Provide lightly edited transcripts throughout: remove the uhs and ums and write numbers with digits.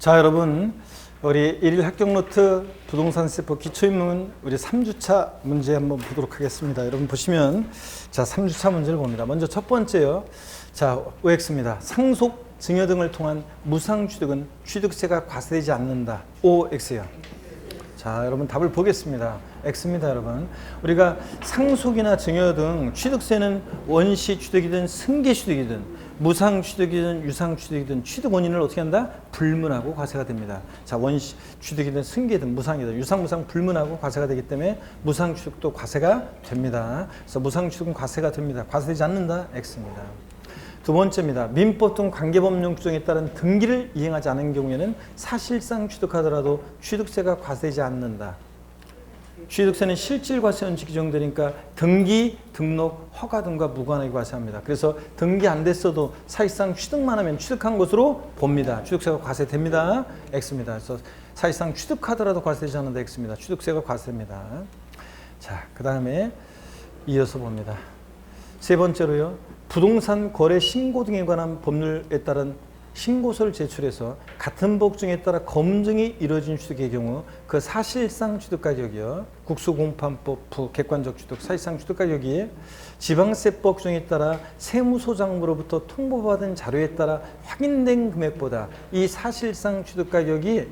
자, 여러분, 우리 1일 합격노트 부동산 세법 기초입문 우리 3주차 문제 한번 보도록 하겠습니다. 여러분 보시면 자, 3주차 문제를 봅니다. 먼저 첫 번째요. 자, OX입니다. 상속, 증여 등을 통한 무상취득은 취득세가 과세되지 않는다. OX요. 자, 여러분 답을 보겠습니다. X입니다, 여러분. 우리가 상속이나 증여 등 취득세는 원시 취득이든 승계 취득이든 무상 취득이든 유상 취득이든 취득 원인을 어떻게 한다? 불문하고 과세가 됩니다. 자, 원시 취득이든 승계든 무상이든 유상, 무상 불문하고 과세가 되기 때문에 무상 취득도 과세가 됩니다. 그래서 무상 취득은 과세가 됩니다. 과세되지 않는다. X입니다. 두 번째입니다. 민법 등 관계법령 규정에 따른 등기를 이행하지 않은 경우에는 사실상 취득하더라도 취득세가 과세되지 않는다. 취득세는 실질과세 원칙 규정되니까 등기, 등록, 허가 등과 무관하게 과세합니다. 그래서 등기 안 됐어도 사실상 취득만 하면 취득한 것으로 봅니다. 취득세가 과세됩니다. X입니다. 그래서 사실상 취득하더라도 과세되지 않는다. X입니다. 취득세가 과세됩니다. 자, 그 다음에 이어서 봅니다. 세 번째로요. 부동산 거래 신고 등에 관한 법률에 따른 신고서를 제출해서 같은 법정에 따라 검증이 이루어진 취득의 경우 그 사실상 취득가격이요. 국수공판법 객관적 취득 사실상 취득가격이 지방세법 규정에 따라 세무소장으로부터 통보받은 자료에 따라 확인된 금액보다 이 사실상 취득가격이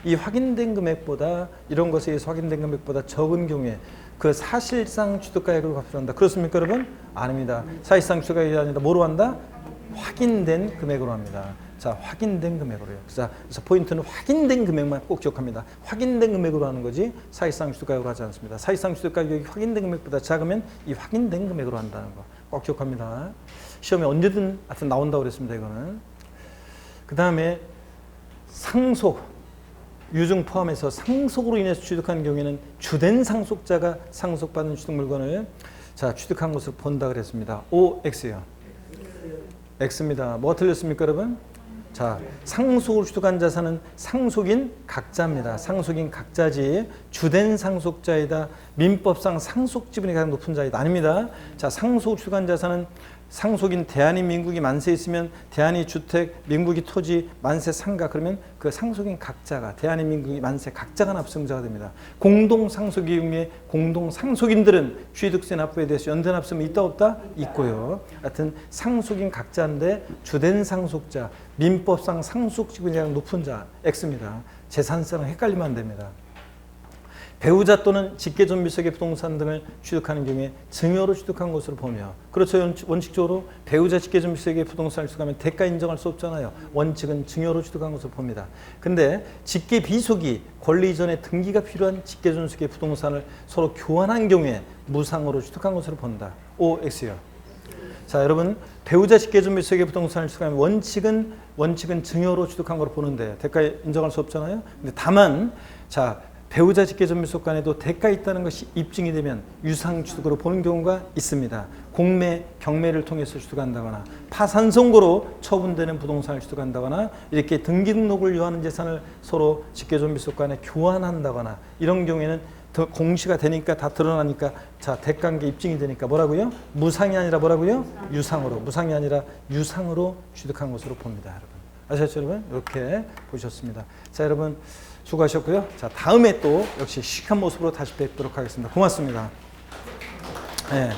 이 확인된 금액보다 이런 것에 의해서 확인된 금액보다 적은 경우에 그 사실상 취득가격을 값한다. 그렇습니까, 여러분? 아닙니다. 사실상 취득가격이 아니라 뭐로 한다? 확인된 금액으로 합니다. 자, 확인된 금액으로요. 그래서 포인트는 확인된 금액만 꼭 기억합니다. 확인된 금액으로 하는 거지 사실상 취득가격으로 하지 않습니다. 사실상 취득가격이 확인된 금액보다 작으면 이 확인된 금액으로 한다는 거 꼭 기억합니다. 시험에 언제든 하여튼 나온다고 그랬습니다. 이거는. 그 다음에 상속, 유증 포함해서 상속으로 인해서 취득한 경우에는 주된 상속자가 상속받은 취득 물건을 자, 취득한 것을 본다 그랬습니다. OX요. X입니다. 뭐가 틀렸습니까, 여러분? 자, 상속으로 취득한 자산은 상속인 각자입니다. 상속인 각자지 주된 상속자이다. 민법상 상속 지분이 가장 높은 자이다. 아닙니다. 자, 상속으로 취득한 자산은 상속인 대한이 민국이 만세 있으면 대한이 주택, 민국이 토지, 만세 상가 그러면 그 상속인 각자가 대한이 민국이 만세 각자가 납승자가 됩니다. 공동 상속의 경우에 공동 상속인들은 취득세 납부에 대해서 연대 납세는 있다 없다? 있고요. 하여튼 상속인 각자인데 주된 상속자, 민법상 상속 지분이 가장 높은 자 X입니다. 재산세랑 헷갈리면 안 됩니다. 배우자 또는 직계존비속의 부동산 등을 취득하는 경우에 증여로 취득한 것으로 보며 그렇죠. 원칙적으로 배우자 직계존비속의 부동산을 취득하면 대가 인정할 수 없잖아요. 원칙은 증여로 취득한 것으로 봅니다. 근데 직계비속이 권리 이전에 등기가 필요한 직계존속의 부동산을 서로 교환한 경우에 무상으로 취득한 것으로 본다. OX요. 자, 여러분 배우자 직계존비속의 부동산을 취득하면 원칙은 증여로 취득한 것으로 보는데 대가 인정할 수 없잖아요. 근데 다만 자 배우자 직계존비속 간에도 대가 있다는 것이 입증이 되면 유상취득으로 보는 경우가 있습니다. 공매, 경매를 통해서 취득한다거나 파산 선고로 처분되는 부동산을 취득한다거나 이렇게 등기 등록을 요하는 재산을 서로 직계존비속 간에 교환한다거나 이런 경우에는 더 공시가 되니까 다 드러나니까 자 대가관계 입증이 되니까 뭐라고요? 무상이 아니라 뭐라고요? 유상으로. 무상이 아니라 유상으로 취득한 것으로 봅니다. 여러분. 아셨죠, 여러분? 이렇게 보셨습니다. 자, 여러분 수고하셨고요. 자, 다음에 또 역시 시크한 모습으로 다시 뵙도록 하겠습니다. 고맙습니다. 네.